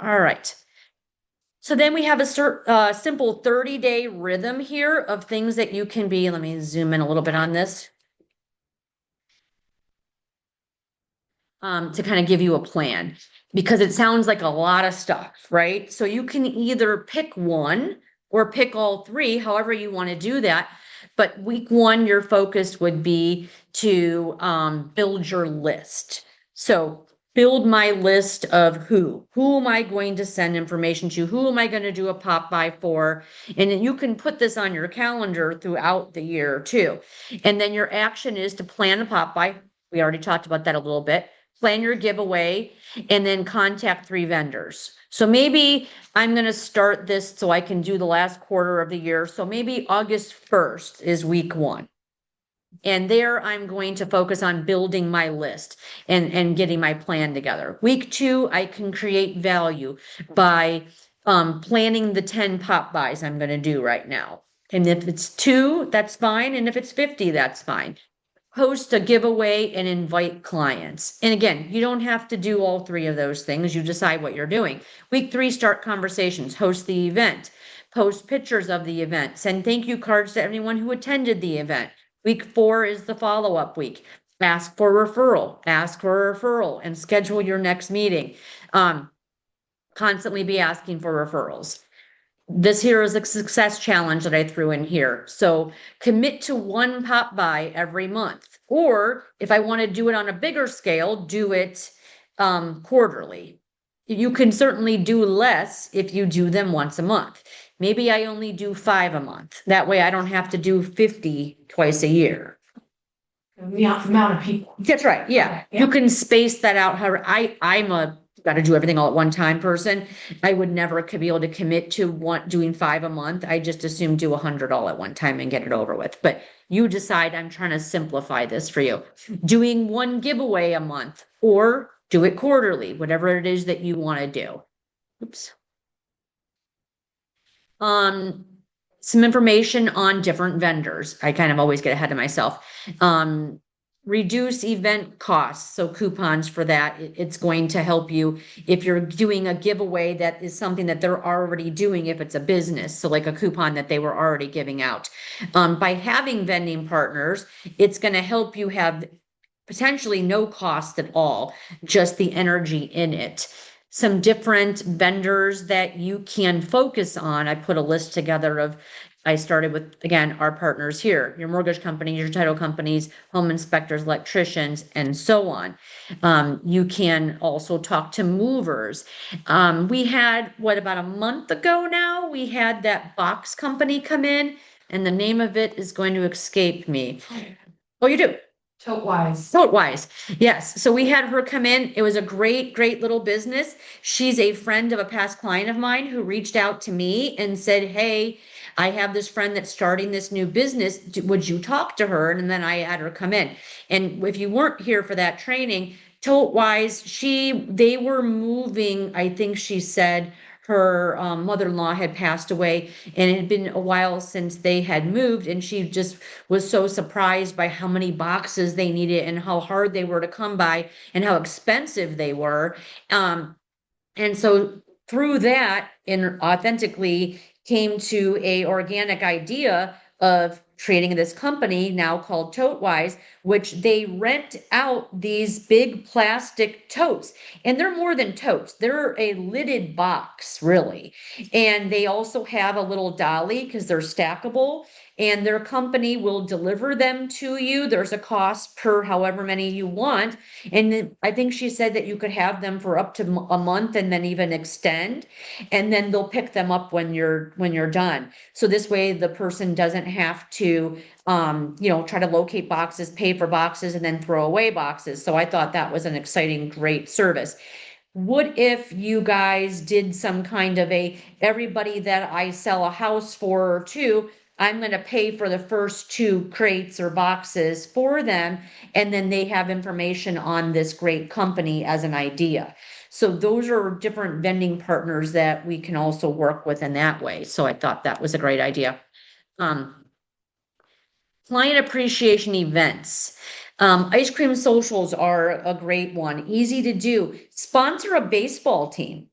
A: All right. So then we have a simple 30-day rhythm here of things that you can be. Let me zoom in a little bit on this. To kind of give you a plan, because it sounds like a lot of stuff, right? So you can either pick one or pick all three, however you want to do that. But week one, your focus would be to build your list. So build my list of who am I going to send information to? Who am I going to do a pop by for? And then you can put this on your calendar throughout the year too. And then your action is to plan a pop by. We already talked about that a little bit. Plan your giveaway, and then contact 3 vendors. So maybe I'm going to start this so I can do the last quarter of the year. So maybe August 1st is week 1. And there I'm going to focus on building my list and getting my plan together. Week 2, I can create value by planning the 10 pop buys I'm going to do right now. And if it's 2, that's fine. And if it's 50, that's fine. Host a giveaway and invite clients. And again, you don't have to do all 3 of those things. You decide what you're doing. Week 3, start conversations, host the event, post pictures of the event, send thank you cards to everyone who attended the event. Week 4 is the follow-up week. Ask for referral, and schedule your next meeting. Constantly be asking for referrals. This here is a success challenge that I threw in here. So commit to 1 pop by every month. Or if I want to do it on a bigger scale, do it quarterly. You can certainly do less if you do them once a month. Maybe I only do 5 a month. That way I don't have to do 50 twice a year.
C: The amount of people.
A: That's right. Yeah.
C: Okay, yeah.
A: You can space that out. However, I'm a got to do everything all at one time person. I would never could be able to commit to doing 5 a month. I just assume do 100 all at one time and get it over with. But you decide. I'm trying to simplify this for you. Doing 1 giveaway a month or do it quarterly, whatever it is that you want to do. Oops. Some information on different vendors. I kind of always get ahead of myself. Reduce event costs, so coupons for that. It's going to help you if you're doing a giveaway that is something that they're already doing if it's a business, so like a coupon that they were already giving out. By having vending partners, it's going to help you have potentially no cost at all, just the energy in it. Some different vendors that you can focus on. I put a list together of I started with, again, our partners here, your mortgage companies, your title companies, home inspectors, electricians, and so on. You can also talk to movers. We had, about a month ago now, we had that box company come in, and the name of it is going to escape me. Oh, you do?
C: Tote wise.
A: Tote wise, yes. So we had her come in. It was a great little business. She's a friend of a past client of mine who reached out to me and said, "Hey, I have this friend that's starting this new business. Would you talk to her?" And then I had her come in. And if you weren't here for that training, tote wise, they were moving. I think she said her mother-in-law had passed away, and it had been a while since they had moved, and she just was so surprised by how many boxes they needed and how hard they were to come by and how expensive they were. And so through that and authentically came to a organic idea of creating this company now called Totewise, which they rent out these big plastic totes. And they're more than totes. They're a lidded box, really. And they also have a little dolly because they're stackable. And their company will deliver them to you. There's a cost per however many you want. And then I think she said that you could have them for up to a month and then even extend. And then they'll pick them up when you're done. So this way the person doesn't have to try to locate boxes, pay for boxes, and then throw away boxes. So I thought that was an exciting, great service. What if you guys did some kind of everybody that I sell a house for to, I'm going to pay for the first 2 crates or boxes for them, and then they have information on this great company as an idea. So those are different vending partners that we can also work with in that way. So I thought that was a great idea. Um, Client appreciation events. Ice cream socials are a great one, easy to do. Sponsor a baseball team.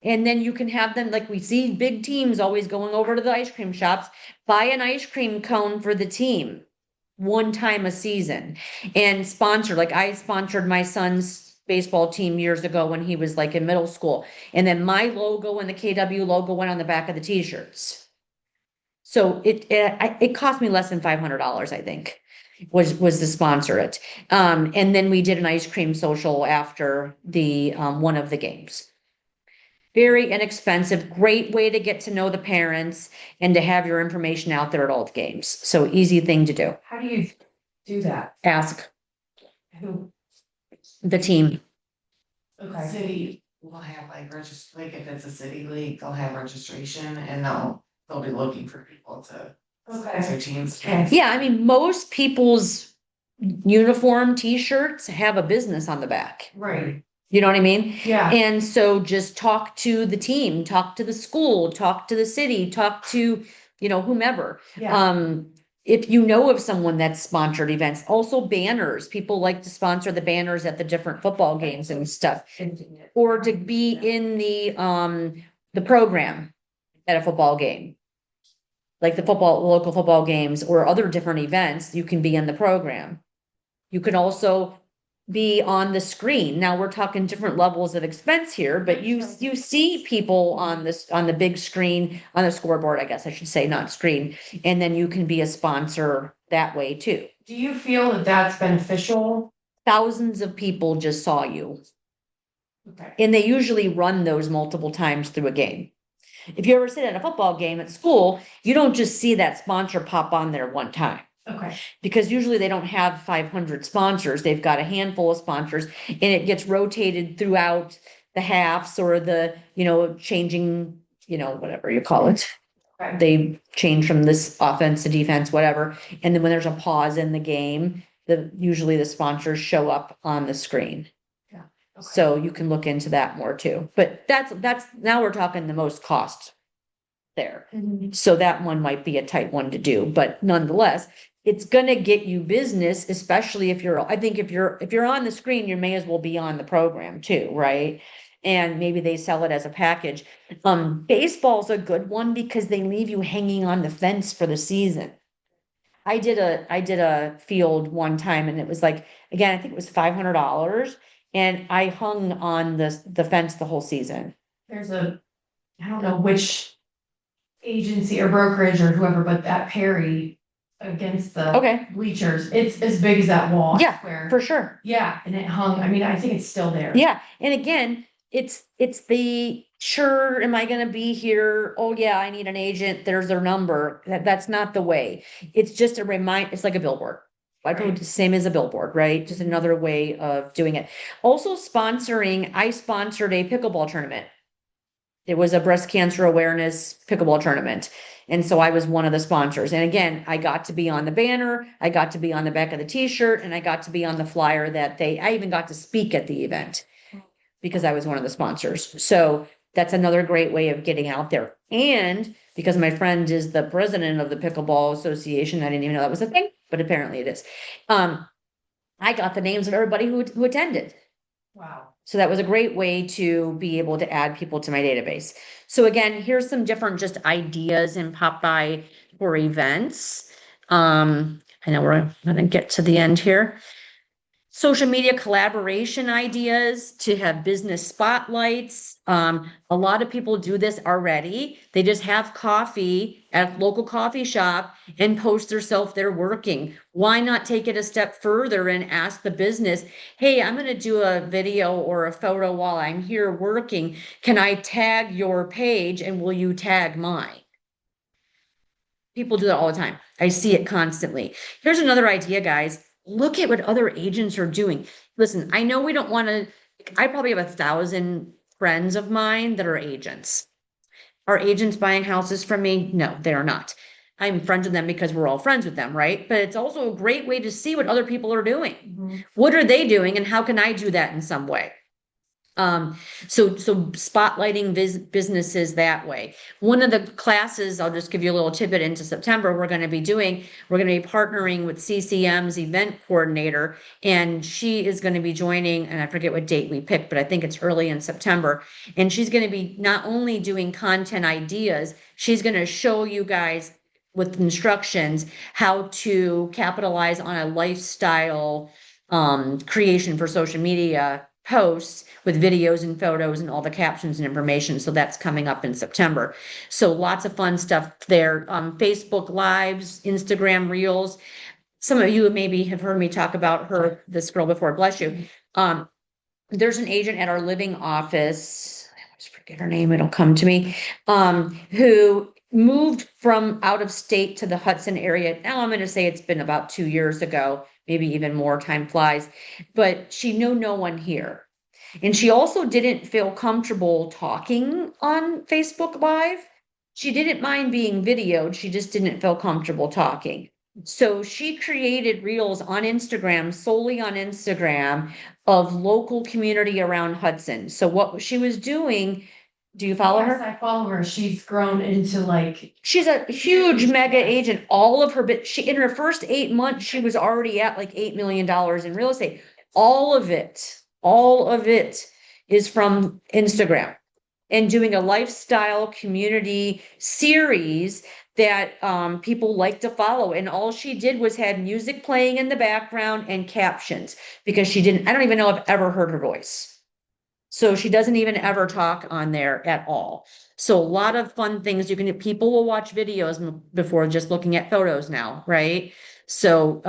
A: And then you can have them, like we see big teams always going over to the ice cream shops, buy an ice cream cone for the team one time a season and sponsor. Like I sponsored my son's baseball team years ago when he was like in middle school. And then my logo and the KW logo went on the back of the t-shirts. So it cost me less than $500, I think, was to sponsor it. And then we did an ice cream social after the one of the games. Very inexpensive, great way to get to know the parents and to have your information out there at all the games. So easy thing to do.
C: How do you do that?
A: Ask
C: Who?
A: the team.
C: Okay.
D: City will have like like if it's a city league, they'll have registration and they'll be looking for people to sponsor
C: Okay.
D: teams.
C: Okay.
A: Yeah, I mean, most people's uniform t-shirts have a business on the back.
C: Right.
A: You know what I mean?
C: Yeah.
A: And so just talk to the team, talk to the school, talk to the city, talk to, whomever.
C: Yeah.
A: If you know of someone that's sponsored events, also banners, people like to sponsor the banners at the different football games and stuff. Or to be in the program at a football game. Like the local football games or other different events, you can be in the program. You can also be on the screen. Now we're talking different levels of expense here, but you see people on the big screen, on the scoreboard, I guess I should say, not screen. And then you can be a sponsor that way too.
C: Do you feel that that's beneficial?
A: Thousands of people just saw you.
C: Okay.
A: And they usually run those multiple times through a game. If you ever sit at a football game at school, you don't just see that sponsor pop on there one time.
C: Okay.
A: Because usually they don't have 500 sponsors. They've got a handful of sponsors and it gets rotated throughout the halves or the, changing, whatever you call it.
C: Okay.
A: They change from this offense to defense, whatever. And then when there's a pause in the game, usually the sponsors show up on the screen.
C: Okay.
A: So you can look into that more too. But that's now we're talking the most cost there.
C: Mhm.
A: So that one might be a tight one to do, but nonetheless, it's gonna get you business, especially if you're on the screen, you may as well be on the program too, right? And maybe they sell it as a package. Baseball's a good one because they leave you hanging on the fence for the season. I did a field one time and it was like, again, I think it was $500 and I hung on the fence the whole season.
C: There's I don't know which agency or brokerage or whoever, but that Perry against the
A: Okay,
C: bleachers, it's as big as that wall. I
A: Yeah,
C: swear.
A: for sure.
C: Yeah, and it hung, I mean, I think it's still there.
A: Yeah, and again, it's the sure, am I gonna be here? Oh yeah, I need an agent, there's their number. That's not the way. It's just it's like a billboard. I put the same as a billboard, right? Just another way of doing it. Also I sponsored a pickleball tournament. It was a breast cancer awareness pickleball tournament. And so I was one of the sponsors. And again, I got to be on the banner, I got to be on the back of the t-shirt, and I got to be on the flyer I even got to speak at the event because I was one of the sponsors. So that's another great way of getting out there. And because my friend is the president of the Pickleball Association, I didn't even know that was a thing, but apparently it is. I got the names of everybody who attended.
C: Wow.
A: So that was a great way to be able to add people to my database. So again, here's some different just ideas in Popeye for events. I know we're gonna get to the end here. Social media collaboration ideas to have business spotlights. A lot of people do this already. They just have coffee at a local coffee shop and post themselves there working. Why not take it a step further and ask the business, hey, I'm going to do a video or a photo while I'm here working. Can I tag your page and will you tag mine? People do that all the time. I see it constantly. Here's another idea, guys. Look at what other agents are doing. Listen, I know we don't want to, I probably have 1,000 friends of mine that are agents. Are agents buying houses from me? No, they are not. I'm friends with them because we're all friends with them, right? But it's also a great way to see what other people are doing.
C: Mhm.
A: What are they doing and how can I do that in some way? So spotlighting businesses that way. One of the classes, I'll just give you a little tidbit into September, we're going to be partnering with CCM's event coordinator, and she is going to be joining, and I forget what date we picked, but I think it's early in September. And she's going to be not only doing content ideas, she's going to show you guys with instructions how to capitalize on a lifestyle creation for social media posts with videos and photos and all the captions and information. So that's coming up in September. So lots of fun stuff there. Facebook Lives, Instagram Reels. Some of you maybe have heard me talk about this girl before, bless you. There's an agent at our living office, I always forget her name, it'll come to me, who moved from out of state to the Hudson area. Now I'm going to say it's been about 2 years ago, maybe even more, time flies, but she knew no one here. And she also didn't feel comfortable talking on Facebook Live. She didn't mind being videoed, she just didn't feel comfortable talking. So she created reels on Instagram, solely on Instagram, of local community around Hudson. So what she was doing, do you follow
C: Yes,
A: her?
C: I follow her. She's grown into like,
A: She's a huge mega agent. All of her, but she, in her first 8 months, she was already at like $8 million in real estate. All of it is from Instagram and doing a lifestyle community series that people like to follow. And all she did was had music playing in the background and captions because I don't even know if I've ever heard her voice. So she doesn't even ever talk on there at all. So a lot of fun things people will watch videos before just looking at photos now, right? So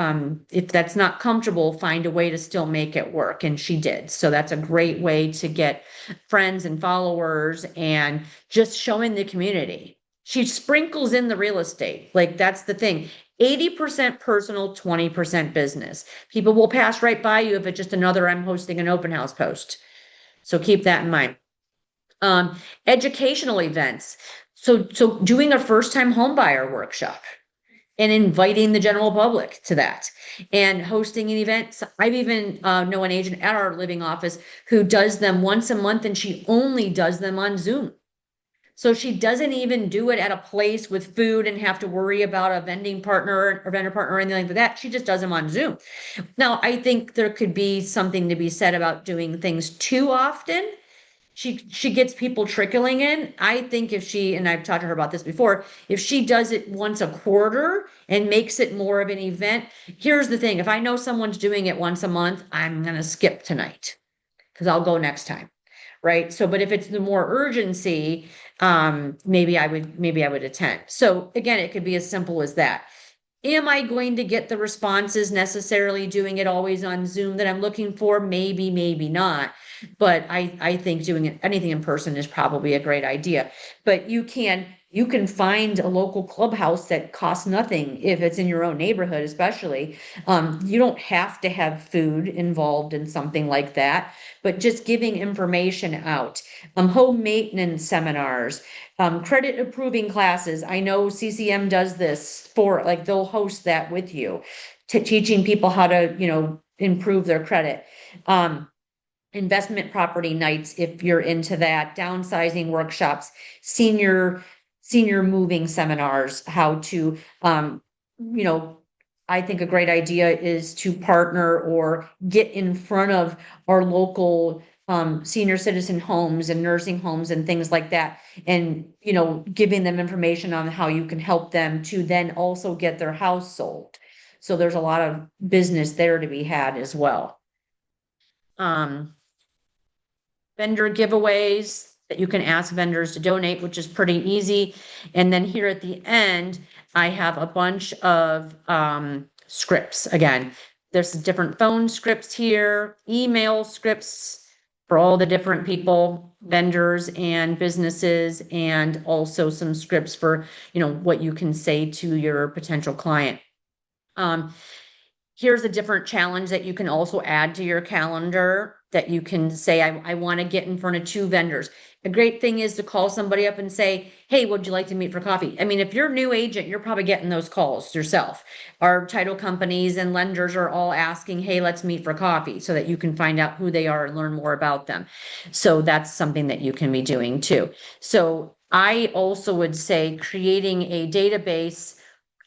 A: if that's not comfortable, find a way to still make it work. And she did. So that's a great way to get friends and followers and just showing the community. She sprinkles in the real estate. Like that's the thing. 80% personal, 20% business. People will pass right by you if it's just another I'm hosting an open house post. So keep that in mind. Educational events. So doing a first time home buyer workshop and inviting the general public to that and hosting an event. I've even know an agent at our living office who does them once a month and she only does them on Zoom. So she doesn't even do it at a place with food and have to worry about a vending partner or vendor partner or anything like that. She just does them on Zoom. Now, I think there could be something to be said about doing things too often. She gets people trickling in. I think and I've talked to her about this before, if she does it once a quarter and makes it more of an event, here's the thing. If I know someone's doing it once a month, I'm gonna skip tonight because I'll go next time. Right. So, but if it's the more urgency, maybe I would attend. So again, it could be as simple as that. Am I going to get the responses necessarily doing it always on Zoom that I'm looking for? Maybe, maybe not. But I think doing anything in person is probably a great idea. But you can find a local clubhouse that costs nothing if it's in your own neighborhood, especially. You don't have to have food involved in something like that, but just giving information out. Home maintenance seminars, credit approving classes. I know CCM does this for, like, they'll host that with you, to teaching people how to, improve their credit. Investment property nights, if you're into that, downsizing workshops, senior moving seminars, how to, you know, I think a great idea is to partner or get in front of our local senior citizen homes and nursing homes and things like that. And, giving them information on how you can help them to then also get their house sold. So there's a lot of business there to be had as well. Vendor giveaways that you can ask vendors to donate, which is pretty easy. And then here at the end, I have a bunch of scripts. Again, there's different phone scripts here, email scripts for all the different people, vendors and businesses, and also some scripts for, what you can say to your potential client. Here's a different challenge that you can also add to your calendar, that you can say, I want to get in front of 2 vendors. A great thing is to call somebody up and say, hey, would you like to meet for coffee? I mean, if you're a new agent, you're probably getting those calls yourself. Our title companies and lenders are all asking, hey, let's meet for coffee, so that you can find out who they are and learn more about them. So that's something that you can be doing too. So I also would say creating a database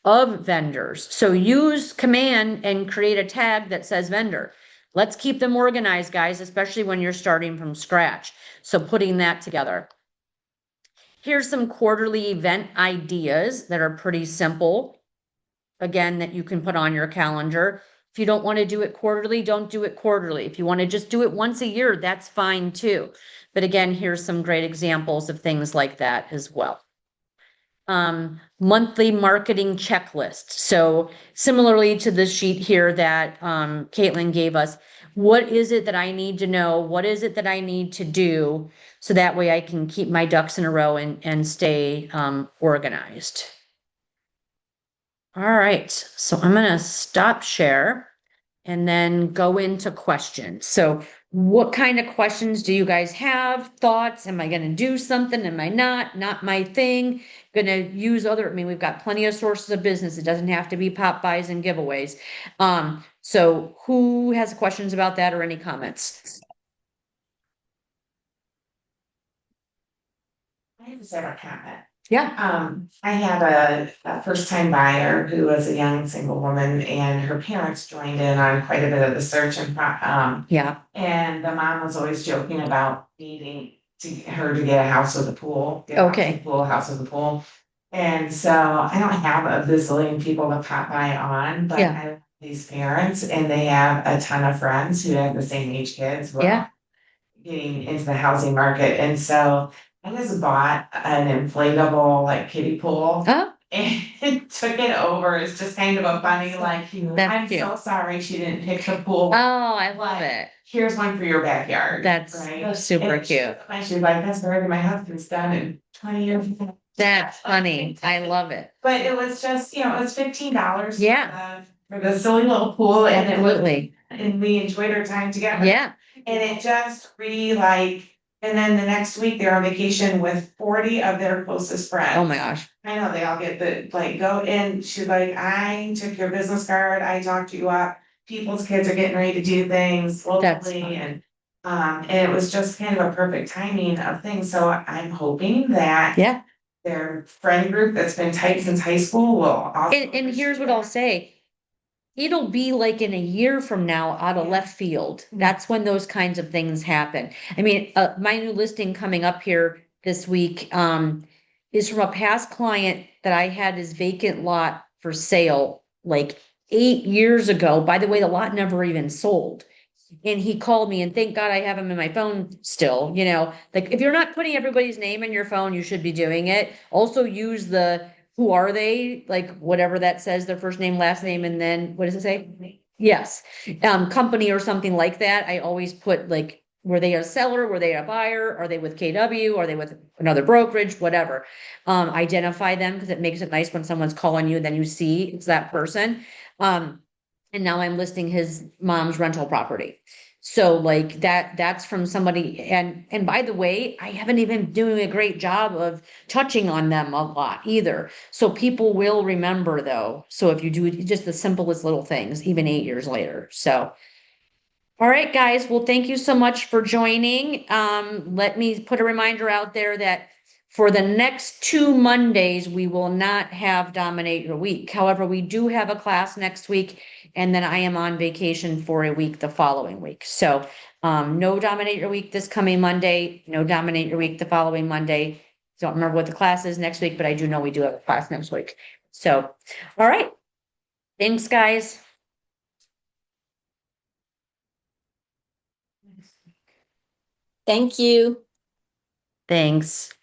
A: of vendors. So use command and create a tag that says vendor. Let's keep them organized, guys, especially when you're starting from scratch. So putting that together. Here's some quarterly event ideas that are pretty simple. Again, that you can put on your calendar. If you don't want to do it quarterly, don't do it quarterly. If you want to just do it once a year, that's fine too. But again, here's some great examples of things like that as well. Monthly marketing checklist. So similarly to the sheet here that Caitlin gave us, what is it that I need to know? What is it that I need to do? So that way I can keep my ducks in a row and stay organized. All right, so I'm going to stop share and then go into questions. So what kind of questions do you guys have? Thoughts? Am I going to do something? Am I not? Not my thing. Going to use we've got plenty of sources of business. It doesn't have to be pop buys and giveaways. So who has questions about that or any comments?
D: I have a separate comment.
A: Yeah.
D: I had a first time buyer who was a young single woman, and her parents joined in on quite a bit of the search
A: Yeah.
D: and the mom was always joking about needing her to get a house with a pool. Get a house
A: Okay.
D: with a pool, house with a pool. And so I don't have a bazillion people to pop by on, but
A: Yeah.
D: I have these parents, and they have a ton of friends who have the same age kids.
A: Yeah.
D: Getting into the housing market. And so I just bought an inflatable like kiddie pool
A: Oh,
D: and took it over. It's just kind of a funny, like,
A: That's
D: I'm
A: cute.
D: so sorry she didn't pick the pool.
A: Oh, I love it.
D: Here's one for your backyard.
A: That's
D: right?
A: super
D: And
A: cute.
D: she's like, that's better than my husband's done in 20 years.
A: That's funny. I love it.
D: But it was just, it was $15.
A: Yeah.
D: For the silly little pool, and
A: Absolutely.
D: and we enjoyed our time together.
A: Yeah.
D: And it just and then the next week they're on vacation with 40 of their closest friends.
A: Oh my gosh.
D: I know, they all get go, and she's like, I took your business card, I talked you up. People's kids are getting ready to do things locally, and it was just kind of a perfect timing of things. So I'm hoping that
A: Yeah.
D: their friend group that's been tight since high school will also.
A: And here's what I'll say. It'll be like in a year from now out of left field. That's when those kinds of things happen. I mean, my new listing coming up here this week is from a past client that I had his vacant lot for sale like 8 years ago. By the way, the lot never even sold. And he called me, and thank God I have him in my phone still, like if you're not putting everybody's name in your phone, you should be doing it. Also use who are they? Like whatever that says, their first name, last name, and then what does it say? Yes. Company or something like that. I always put like were they a seller? Were they a buyer? Are they with KW? Are they with another brokerage? Whatever. Identify them because it makes it nice when someone's calling you, then you see it's that person. And now I'm listing his mom's rental property. So like that's from somebody, and by the way, I haven't even doing a great job of touching on them a lot either. So people will remember though. So if you do just the simplest little things, even 8 years later. So all right, guys. Well, thank you so much for joining. Let me put a reminder out there that for the next 2 Mondays, we will not have Dominate Your Week. However, we do have a class next week, and then I am on vacation for a week the following week. So, no Dominate Your Week this coming Monday, no Dominate Your Week the following Monday. Don't remember what the class is next week, but I do know we do have a class next week. So, all right. Thanks, guys.
B: Thank you.
A: Thanks.